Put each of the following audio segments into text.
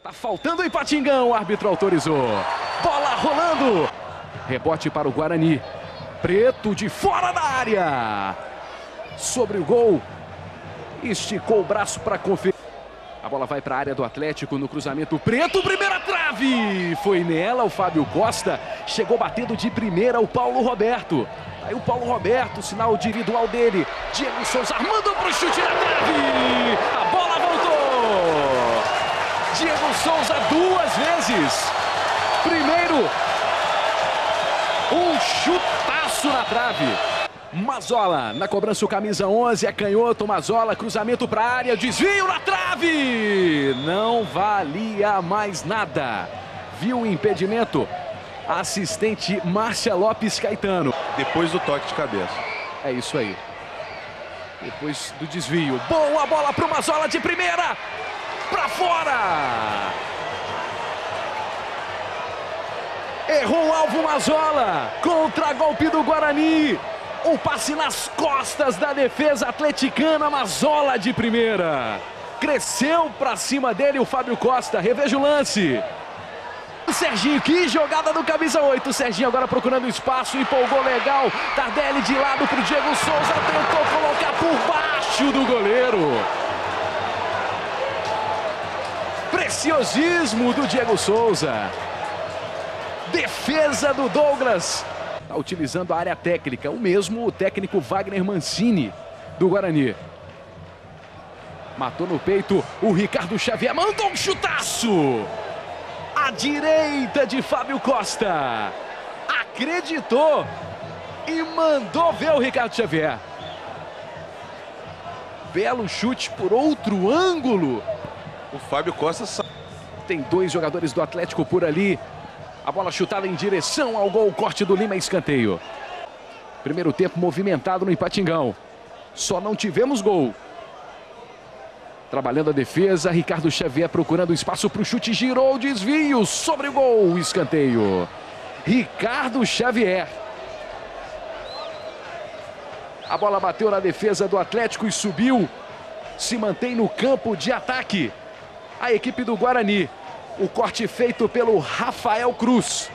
Tá faltando em Patingão, o árbitro autorizou. Bola rolando. Rebote para o Guarani. Preto de fora da área. Sobre o gol. Esticou o braço para conferir. A bola vai para a área do Atlético no cruzamento. Preto, primeira trave. Foi nela o Fábio Costa. Chegou batendo de primeira o Paulo Roberto. Aí o Paulo Roberto, sinal individual dele. Diego Souza armando para o chute na trave. A bola voltou. Diego Souza duas vezes. Primeiro, um chutaço na trave. Mazola na cobrança, o camisa 11, é canhoto, Mazola, cruzamento para a área, desvio na trave. Não valia mais nada. Viu o impedimento? Assistente Márcia Lopes Caetano. Depois do toque de cabeça. É isso aí. Depois do desvio. Boa bola para o Mazola de primeira. Para fora. Errou o alvo Mazola. Contra-golpe do Guarani. Um passe nas costas da defesa atleticana. Mazola de primeira. Cresceu para cima dele o Fábio Costa. Reveja o lance. O Serginho, que jogada do camisa 8. O Serginho agora procurando espaço, empolgou legal. Tardelli de lado para o Diego Souza. Tentou colocar por baixo do goleiro. Preciosismo do Diego Souza. Defesa do Douglas. Está utilizando a área técnica. O mesmo o técnico Wagner Mancini do Guarani. Matou no peito o Ricardo Xavier. Mandou um chutaço. À direita de Fábio Costa. Acreditou e mandou ver o Ricardo Xavier. Belo chute por outro ângulo. O Fábio Costa tem dois jogadores do Atlético por ali. A bola chutada em direção ao gol. Corte do Lima, escanteio. Primeiro tempo movimentado no Ipatingão. Só não tivemos gol. Trabalhando a defesa, Ricardo Xavier procurando espaço para o chute, girou, desvio, sobre o gol, escanteio. Ricardo Xavier. A bola bateu na defesa do Atlético e subiu. Se mantém no campo de ataque. A equipe do Guarani. O corte feito pelo Rafael Cruz.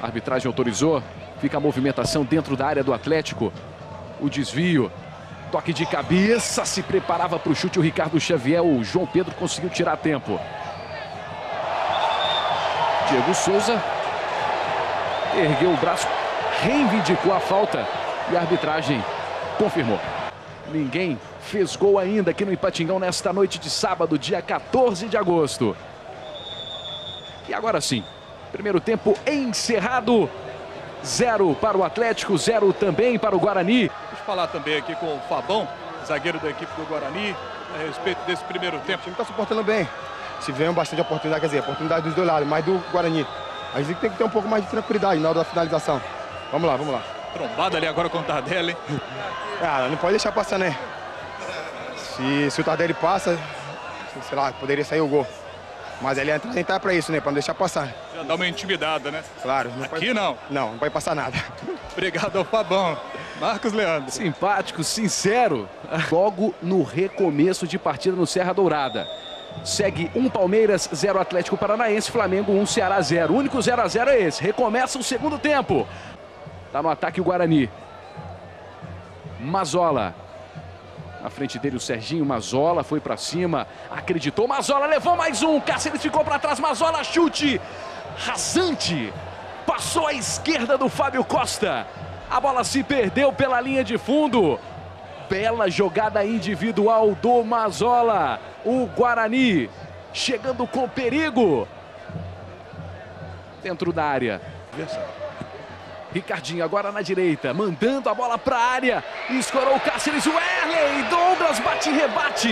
A arbitragem autorizou. Fica a movimentação dentro da área do Atlético. O desvio. Toque de cabeça, se preparava para o chute o Ricardo Xavier. O João Pedro conseguiu tirar tempo. Diego Souza ergueu o braço, reivindicou a falta e a arbitragem confirmou. Ninguém fez gol ainda aqui no Ipatingão nesta noite de sábado, dia 14 de agosto. E agora sim, primeiro tempo encerrado. 0 para o Atlético, 0 também para o Guarani. Vamos falar também aqui com o Fabão, zagueiro da equipe do Guarani, a respeito desse primeiro tempo. O time está suportando bem. Tivemos bastante oportunidade, quer dizer, oportunidade dos dois lados, mas do Guarani. A gente tem que ter um pouco mais de tranquilidade na hora da finalização. Vamos lá, vamos lá. Trombada ali agora com o Tardelli. Não pode deixar passar, né? Se o Tardelli passa, sei lá, poderia sair o gol. Mas ele entrar para isso, né? Para não deixar passar. Já dá uma intimidada, né? Claro. Aqui não. Não vai passar nada. Obrigado ao Fabão. Marcos Leandro. Simpático, sincero. Logo no recomeço de partida no Serra Dourada. Segue 1 Palmeiras, 0 Atlético Paranaense, Flamengo 1 Ceará 0. O único 0-0 é esse. Recomeça o segundo tempo. Tá no ataque o Guarani. Mazola. Na frente dele o Serginho, Mazola foi pra cima, acreditou, Mazola levou mais um, Cáceres ficou pra trás, Mazola, chute rasante, passou à esquerda do Fábio Costa, a bola se perdeu pela linha de fundo, bela jogada individual do Mazola, o Guarani chegando com perigo, dentro da área. Ricardinho agora na direita, mandando a bola para a área, escorou o Cáceres, o Erley, Douglas bate e rebate,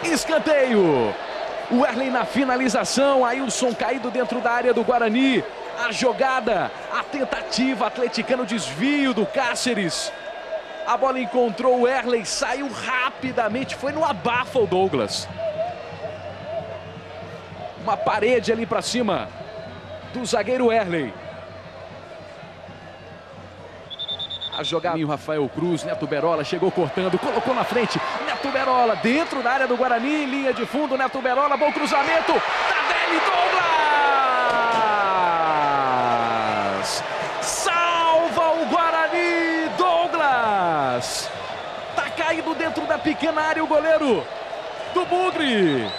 escanteio, o Erley na finalização, Ailson caído dentro da área do Guarani, a jogada, a tentativa, atleticano, desvio do Cáceres, a bola encontrou o Erley, saiu rapidamente, foi no abafa o Douglas, uma parede ali para cima do zagueiro Erley. A jogada, o Rafael Cruz, Neto Berola chegou cortando, colocou na frente, Neto Neto Berola, dentro da área do Guarani, linha de fundo, Neto Berola, bom cruzamento, Tardelli, Douglas! Salva o Guarani, Douglas! Tá caído dentro da pequena área o goleiro do Bugre.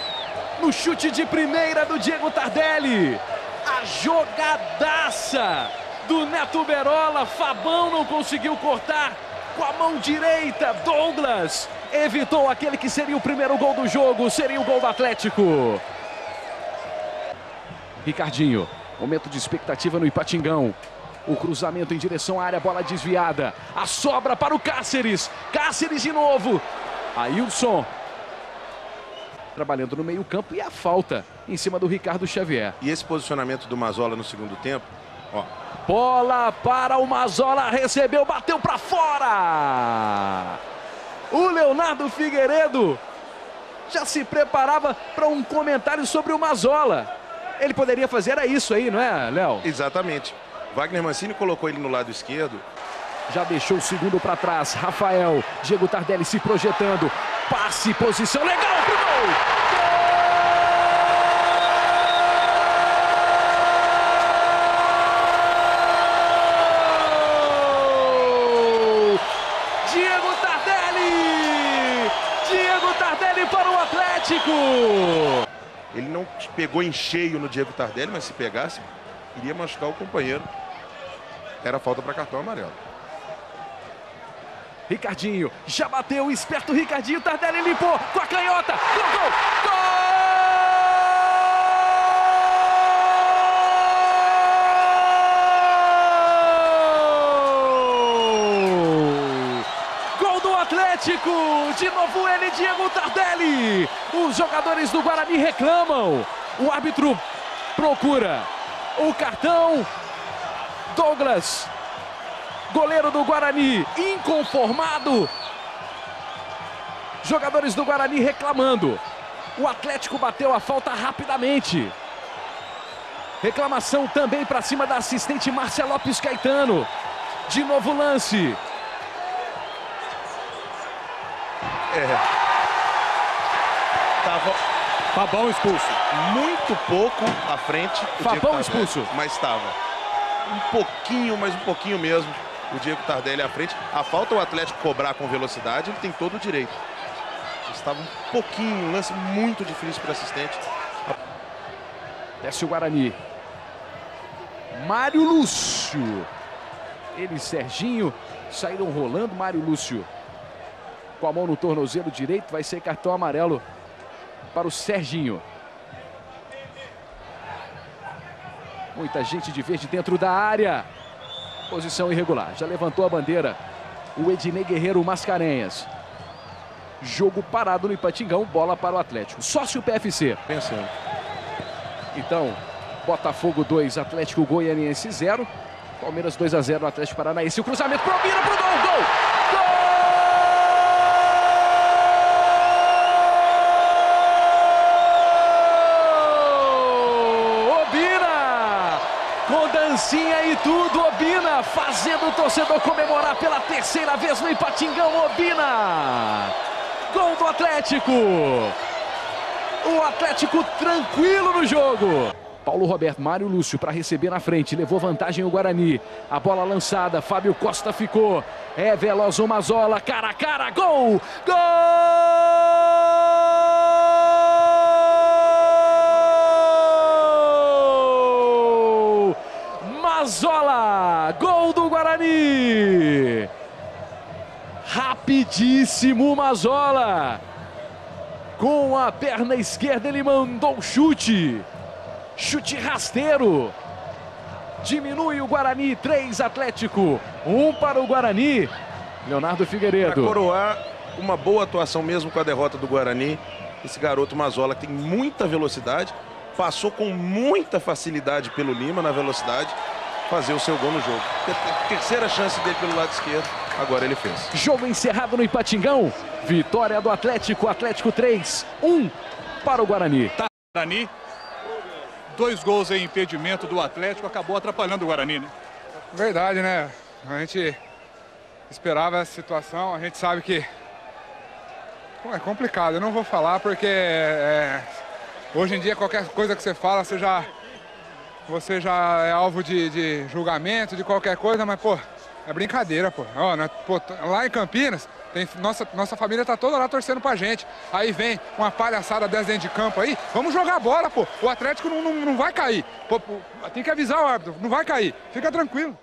No chute de primeira do Diego Tardelli. A jogadaça do Neto Berola, Fabão não conseguiu cortar com a mão direita, Douglas evitou aquele que seria o primeiro gol do jogo, seria o gol do Atlético. Ricardinho, momento de expectativa no Ipatingão. O cruzamento em direção à área, bola desviada. A sobra para o Cáceres. Cáceres de novo. Ailson. Trabalhando no meio campo e a falta em cima do Ricardo Xavier. E esse posicionamento do Mazzola no segundo tempo, ó. Bola para o Mazzola, recebeu, bateu para fora. O Leonardo Figueiredo já se preparava para um comentário sobre o Mazzola. Ele poderia fazer isso aí, não é, Léo? Exatamente. Wagner Mancini colocou ele no lado esquerdo. Já deixou o segundo para trás. Rafael, Diego Tardelli se projetando. Passe, posição legal pro gol! Gol! Diego Tardelli! Diego Tardelli para o Atlético! Ele não pegou em cheio no Diego Tardelli, mas se pegasse, iria machucar o companheiro. Era falta para cartão amarelo. Ricardinho, já bateu, esperto Ricardinho, Tardelli limpou, com a canhota, gol, gol, gol! Gol do Atlético, de novo ele, Diego Tardelli. Os jogadores do Guarani reclamam, o árbitro procura o cartão. Douglas, goleiro do Guarani, inconformado. Jogadores do Guarani reclamando. O Atlético bateu a falta rapidamente. Reclamação também para cima da assistente Márcia Lopes Caetano. De novo lance. Tava Fabão expulso. muito pouco à frente. Fabão expulso. Mas estava um pouquinho, mas um pouquinho mesmo. O Diego Tardelli à frente. A falta o Atlético cobrar com velocidade, ele tem todo o direito. Estava um pouquinho, um lance muito difícil para o assistente. Desce o Guarani. Mário Lúcio. Ele e Serginho saíram rolando. Mário Lúcio com a mão no tornozelo direito. Vai ser cartão amarelo para o Serginho. Muita gente de verde dentro da área. Posição irregular. Já levantou a bandeira o Ednei Guerreiro Mascarenhas. Jogo parado no Ipatingão. Bola para o Atlético. Sócio PFC. Pensando. Então, Botafogo 2, Atlético Goianiense 0. Palmeiras 2-0, Atlético Paranaense. O cruzamento pro Obina, pro gol, gol! Gol! Obina! Com dancinha e tudo, Obina fazendo o torcedor comemorar pela terceira vez no Ipatingão, Obina! Gol do Atlético! O Atlético tranquilo no jogo. Paulo Roberto, Mário Lúcio para receber na frente. Levou vantagem o Guarani. A bola lançada, Fábio Costa ficou. É veloz o Mazzola, cara a cara, gol! Gol! Mazzola, gol do Guarani! Rapidíssimo Mazzola. Com a perna esquerda ele mandou o chute. Chute rasteiro. Diminui o Guarani, 3 Atlético, 1 para o Guarani. Leonardo Figueiredo. Para coroar uma boa atuação mesmo com a derrota do Guarani. Esse garoto Mazzola que tem muita velocidade. Passou com muita facilidade pelo Lima na velocidade. Fazer o seu gol no jogo. Terceira chance dele pelo lado esquerdo. Agora ele fez. Jogo encerrado no Ipatingão. Vitória do Atlético. Atlético 3, 1 para o Guarani. Guarani, 2 gols em impedimento do Atlético, acabou atrapalhando o Guarani, né? Verdade, né? A gente esperava essa situação, a gente sabe que Pô, é complicado, eu não vou falar porque hoje em dia qualquer coisa que você fala, você já é alvo de julgamento, de qualquer coisa, mas, pô, é brincadeira, pô. Ó, pô, lá em Campinas, nossa família tá toda lá torcendo pra gente. Aí vem uma palhaçada dentro de campo aí, vamos jogar bola, pô. O Atlético não vai cair. Pô, tem que avisar o árbitro, não vai cair. Fica tranquilo.